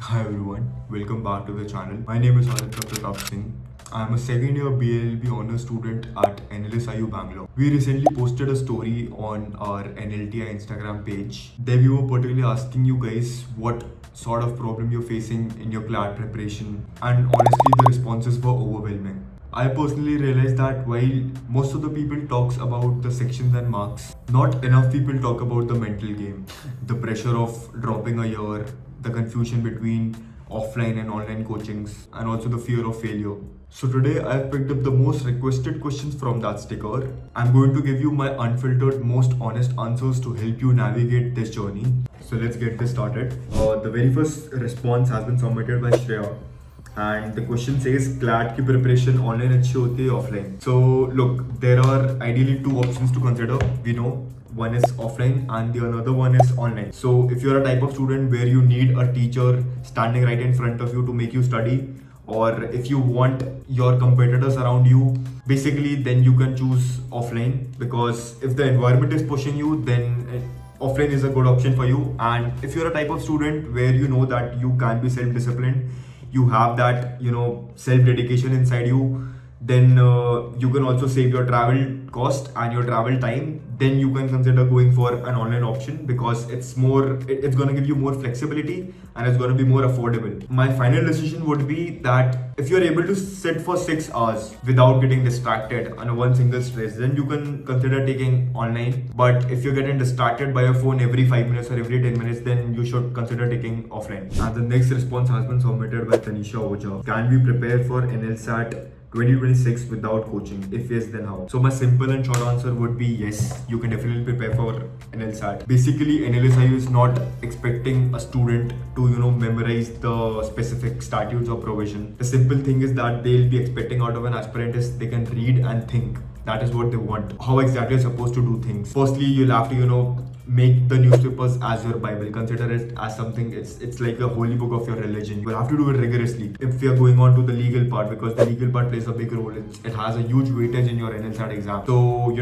Hi everyone, welcome back to the channel. My name is Aditya Pratap Singh. I am a second year BLB honors student at NLSIU Bangalore. We recently posted a story on our NLTI Instagram page. There we were particularly asking you guys what sort of problem you're facing in your CLAT preparation, and honestly the responses were overwhelming. I personally realized that while most of the people talks about the sections and marks, not enough people talk about the mental game, the pressure of dropping a year, the confusion between offline and online coachings, and also the fear of failure. So today I've picked up the most requested questions from that sticker. I'm going to give you my unfiltered, most honest answers to help you navigate this journey. So let's get this started. The very first response has been submitted by Shreya. And the question says CLAT की preparation online अच्छी होती है offline. So look, there are ideally two options to consider. We know one is offline and the another one is online. So if you're a type of student where you need a teacher standing right in front of you to make you study, or if you want your competitors around you, basically then you can choose offline, because if the environment is pushing you, then offline is a good option for you. And if you're a type of student where you know that you can be self-disciplined, you have that self-dedication inside you, then you can also save your travel cost and your travel time. Then you can consider going for an online option, because it's going to give you more flexibility and it's going to be more affordable. My final decision would be that if you're able to sit for 6 hours without getting distracted on one single stress, then you can consider taking online. But if you're getting distracted by your phone every 5 minutes or every 10 minutes, then you should consider taking offline. And the next response has been submitted by Tanisha Oja. Can we prepare for NLSAT 2026 without coaching? If yes, then how? So my simple and short answer would be yes, you can definitely prepare for NLSAT. Basically, NLSIU is not expecting a student to memorize the specific statutes or provision. The simple thing is that they'll be expecting out of an aspirant is they can read and think. That is what they want. How exactly you're supposed to do things? Firstly, you'll have to make the newspapers as your Bible. Consider it as something, it's like a holy book of your religion. You will have to do it rigorously. If we are going on to the legal part, because the legal part plays a big role, it has a huge weightage in your NLSAT exam. So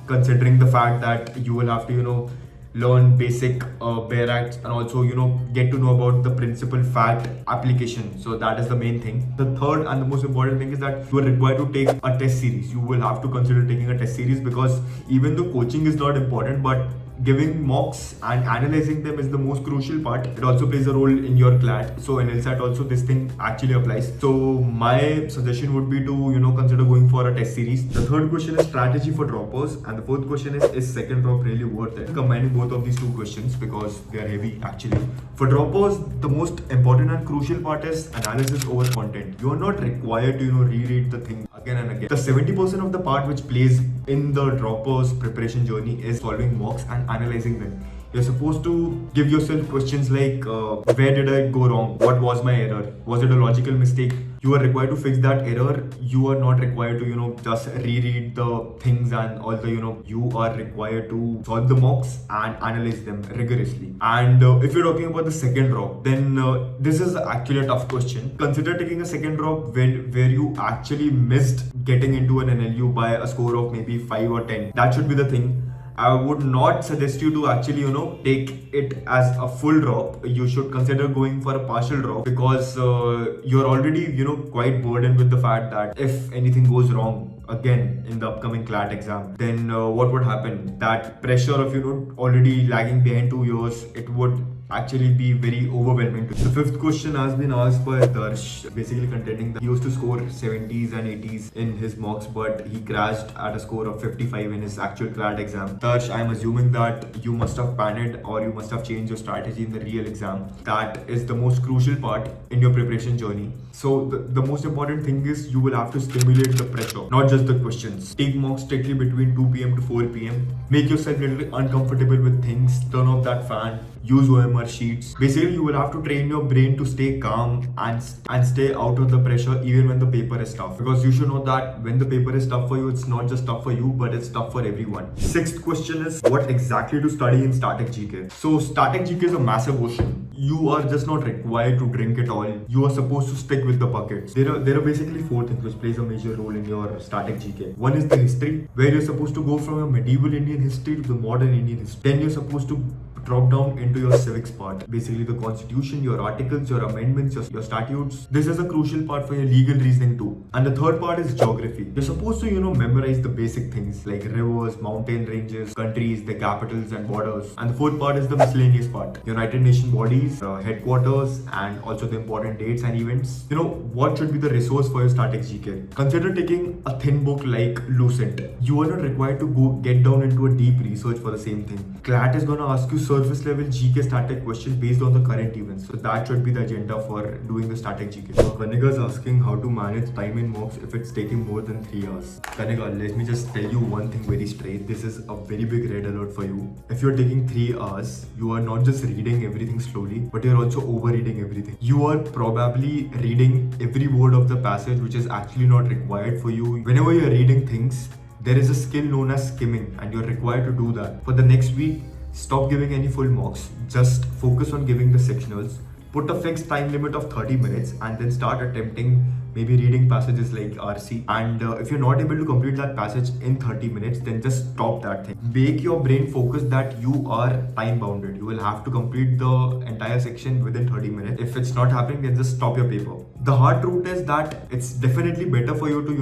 considering the fact that you will have to learn basic bare acts, and also get to know about the principal fact application. So that is the main thing. The third and the most important thing is that you are required to take a test series. You will have to consider taking a test series, because even though coaching is not important, but giving mocks and analyzing them is the most crucial part. It also plays a role in your CLAT. So in LSAT also this thing actually applies. So my suggestion would be to consider going for a test series. The third question is strategy for droppers, and the fourth question is second drop really worth it? Combining both of these two questions because they are heavy actually. For droppers, the most important and crucial part is analysis over content. You are not required to reread the thing again and again. The 70% of the part which plays in the droppers preparation journey is solving mocks and analyzing them. You're supposed to give yourself questions like where did I go wrong? What was my error? Was it a logical mistake? You are required to fix that error. You are not required to just reread the things, and also you are required to solve the mocks and analyze them rigorously. And if you're talking about the second drop, then this is actually a tough question. Consider taking a second drop where you actually missed getting into an NLU by a score of maybe 5 or 10. That should be the thing. I would not suggest you to actually, take it as a full drop. You should consider going for a partial drop, because you're already, quite burdened with the fact that if anything goes wrong again in the upcoming CLAT exam, then what would happen? That pressure of, already lagging behind 2 years, it would actually be very overwhelming. The fifth question has been asked by Darsh, basically contending that he used to score 70s and 80s in his mocks, but he crashed at a score of 55 in his actual CLAT exam. Darsh, I'm assuming that you must have panicked or you must have changed your strategy in the real exam. That is the most crucial part in your preparation journey. So the most important thing is you will have to stimulate the pressure, not just the questions. Take mocks strictly between 2 p.m. to 4 p.m. Make yourself a little uncomfortable with things. Turn off that fan. Use OMR sheets. Basically, you will have to train your brain to stay calm and stay out of the pressure even when the paper is tough. Because you should know that when the paper is tough for you, it's not just tough for you, but it's tough for everyone. Sixth question is what exactly to study in static GK. So static GK is a massive ocean. You are just not required to drink it all. You are supposed to stick with the buckets. There are basically 4 things which plays a major role in your static GK. One is the history, where you're supposed to go from a medieval Indian history to the modern Indian history. Then you're supposed to drop down into your civics part. Basically the constitution, your articles, your amendments, your statutes. This is a crucial part for your legal reasoning too. And the third part is geography. You're supposed to, memorize the basic things like rivers, mountain ranges, countries, the capitals and borders. And the fourth part is the miscellaneous part. United Nation bodies, headquarters, and also the important dates and events. What should be the resource for your static GK? Consider taking a thin book like Lucent. You are not required to go get down into a deep research for the same thing. CLAT is going to ask you surface level GK static questions based on the current events. So that should be the agenda for doing the static GK. Kanika is asking how to manage time in mocks if it's taking more than 3 hours. Kanika, let me just tell you one thing very straight. This is a very big red alert for you. If you're taking 3 hours, you are not just reading everything slowly, but you're also overreading everything. You are probably reading every word of the passage which is actually not required for you. Whenever you're reading things, there is a skill known as skimming and you're required to do that. For the next week, stop giving any full mocks. Just focus on giving the sectionals. Put a fixed time limit of 30 minutes and then start attempting maybe reading passages like RC. And if you're not able to complete that passage in 30 minutes, then just stop that thing. Make your brain focus that you are time bounded. You will have to complete the entire section within 30 minutes. If it's not happening, then just stop your paper. The hard truth is that it's definitely better for you to,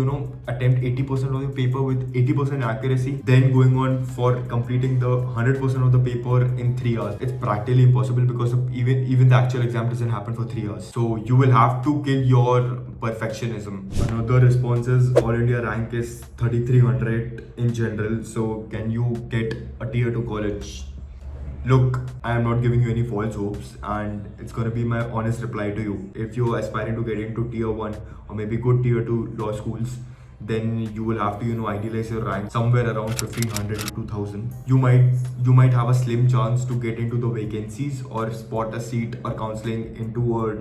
attempt 80% of the paper with 80% accuracy than going on for completing the 100% of the paper in 3 hours. It's practically impossible because even the actual exam doesn't happen for 3 hours. So you will have to kill your perfectionism. Another response is all India rank is 3300 in general. So can you get a tier 2 college? Look, I am not giving you any false hopes and it's gonna be my honest reply to you. If you're aspiring to get into tier 1 or maybe good tier 2 law schools, then you will have to idealize your rank somewhere around 1500 to 2000. You might have a slim chance to get into the vacancies or spot a seat or counseling into a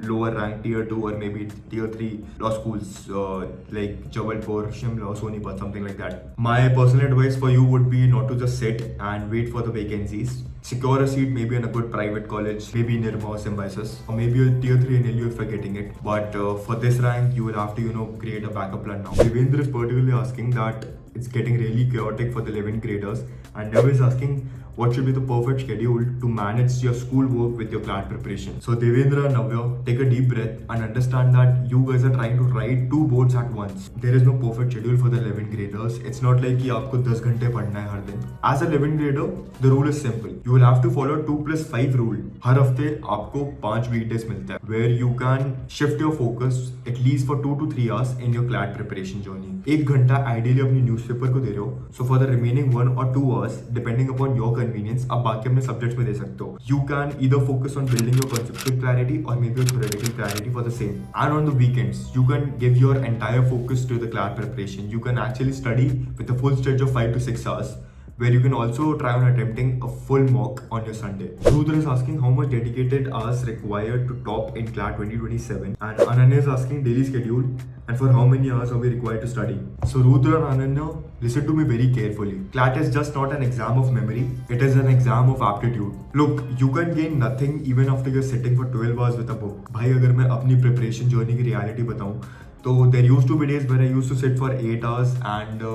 lower rank tier 2 or maybe tier 3 law schools like Jabalpur, Shimla, Sonipat, something like that. My personal advice for you would be not to just sit and wait for the vacancies. Secure a seat maybe in a good private college, maybe Nirma or Symbiosis, or maybe a tier 3 NLU if you're getting it. But for this rank, you will have to create a backup plan now. Devendra is particularly asking that it's getting really chaotic for the 11th graders, and Nev is asking what should be the perfect schedule to manage your school work with your CLAT preparation. So Devendra and Navya, take a deep breath and understand that you guys are trying to write 2 boards at once. There is no perfect schedule for the 11th graders. It's not like कि आपको 10 घंटे पढ़ना है हर दिन. As a 11th grader, the rule is simple. You will have to follow 2+5 rule. हर हफ्ते आपको 5 weekdays मिलता है, where you can shift your focus at least for 2 to 3 hours in your CLAT preparation journey. 1 घंटा ideally अपनी newspaper को दे रहे हो. So for the remaining 1 or 2 hours, depending upon your convenience, आप बाकी अपने सब्जेक्ट्स में दे सकते हो. You can either focus on building your conceptual clarity or maybe your theoretical clarity for the same. And on the weekends, you can give your entire focus to the CLAT preparation. You can actually study with a full stretch of 5 to 6 hours, where you can also try on attempting a full mock on your Sunday. Rudra is asking how much dedicated hours required to top in CLAT 2027, and Ananya is asking daily schedule and for how many hours are we required to study. So Rudra and Ananya, listen to me very carefully. CLAT is just not an exam of memory, it is an exam of aptitude. Look, you can gain nothing even after you're sitting for 12 hours with a book. भाई अगर मैं अपनी preparation journey की reality बताऊं, तो there used to be days where I used to sit for 8 hours and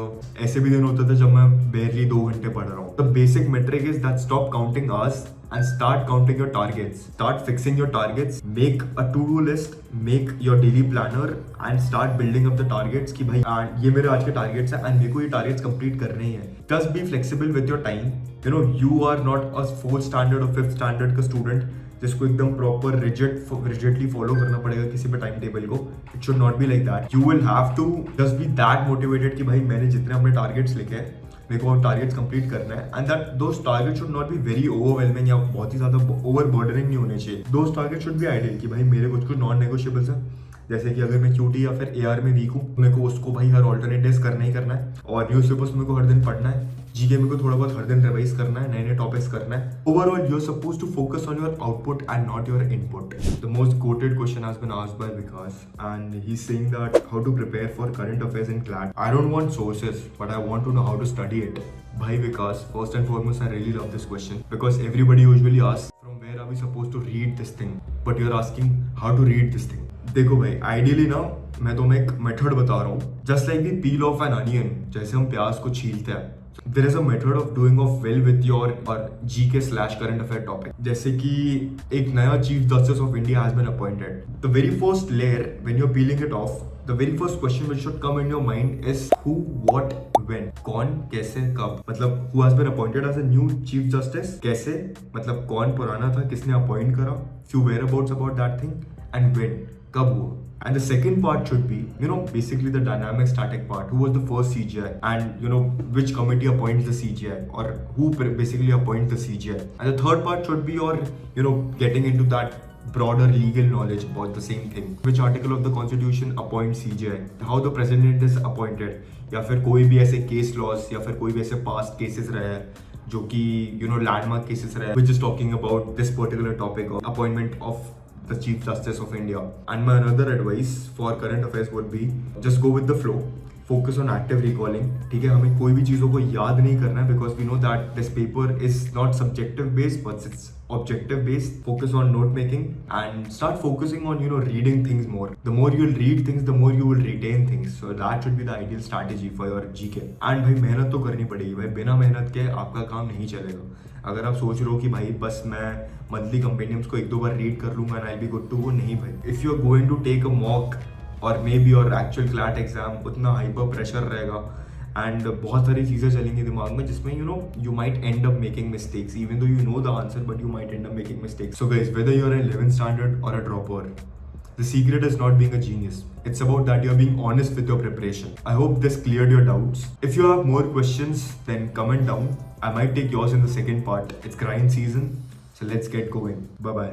ऐसे भी दिन होता था जब मैं barely 2 घंटे पढ़ रहा हूँ. The basic metric is that stop counting hours and start counting your targets. Start fixing your targets, make a to-do list, make your daily planner and start building up the targets कि भाई ये मेरे आज के targets हैं and मेरे को ये targets complete करने ही हैं. Just be flexible with your time. You are not a 4th standard or 5th standard का student जिसको एकदम प्रॉपर रिजिडली फॉलो करना पड़ेगा किसी पे टाइम टेबल को. It should not be like that. You will have to just be that motivated कि भाई मैंने जितने अपने टारगेट्स लिखे हैं मेरे को टारगेट्स कंप्लीट करना है, and that those target should not be very overwhelming या बहुत ही ज्यादा ओवर बर्डनिंग नहीं होने चाहिए. दोस टारगेट शुड बी आइडियल कि भाई मेरे कुछ नॉन नेगोशिएबल्स हैं, जैसे कि अगर मैं क्यूटी या फिर एआर में वीक हूँ, मेरे को उसको भाई हर ऑल्टरनेट डेज करना ही करना है, और न्यूज़पेपर्स मेरे को हर दिन पढ़ना है, जीके मेरे को थोड़ा बहुत हर दिन रिवाइज करना है, नए नए टॉपिक्स करना है. Overall you are supposed to focus on your output and not your input. The most quoted question has been asked by Vikas and he is saying that how to prepare for current affairs in CLAT. I don't want sources but I want to know how to study it. Bhai Vikas, first and foremost, I really love this question because everybody usually asks from where are we supposed to read this thing, but you're asking how to read this thing. देखो भाई, ideally ना मैं तुम्हें एक method बता रहा हूँ. Just like the peel of N onion, जैसे हम प्याज को छीलते हैं There is a method of doing off well with your GK slash current affair topic. जैसे कि एक नया Chief Justice of India has been appointed. The very first layer, when you're peeling it off, the very first question which should come in your mind is who, what, when. कौन, कैसे, कब. मतलब who has been appointed as a new Chief Justice. कैसे, मतलब कौन पुराना था, किसने appoint करा. Few whereabouts about that thing. And when, कब हुआ. And the second part should be, basically the dynamic static part. Who was the first CGI, and which committee appoints the CGI, or who basically appoints the CGI. And the third part should be your, getting into that broader legal knowledge about the same thing. Which article of the constitution appoints CGI, how the president is appointed, या फिर कोई भी ऐसे case laws, या फिर कोई भी ऐसे past cases रहे हैं जो कि landmark cases रहे हैं, which is talking about this particular topic of appointment of the Chief Justice of India. And my another advice for current affairs would be just go with the flow. Focus on active recalling. ठीक है, हमें कोई भी चीज़ों को याद नहीं करना है because we know that this paper is not subjective based but it's objective based. Focus on note making and start focusing on reading things more. The more you'll read things, the more you will retain things. So that should be the ideal strategy for your GK. And भाई मेहनत तो करनी पड़ेगी भाई, बिना मेहनत के आपका काम नहीं चलेगा. अगर आप सोच रहे हो कि भाई बस मैं मंथली कंपेनियम्स को 1-2 बार रीड कर लूंगा and I be good to go, नहीं भाई. If you are going to take a mock or maybe your actual CLAT exam, उतना हाइपर प्रेशर रहेगा एंड बहुत सारी चीज़ें चलेंगी दिमाग में जिसमें you might end up making mistakes even though you know the answer but you might end up making mistakes. So guys, whether you are in 11th standard or a dropper, the secret is not being a genius. It's about that you're being honest with your preparation. I hope this cleared your doubts. If you have more questions, then comment down. I might take yours in the second part. It's grind season, so let's get going. Bye-bye.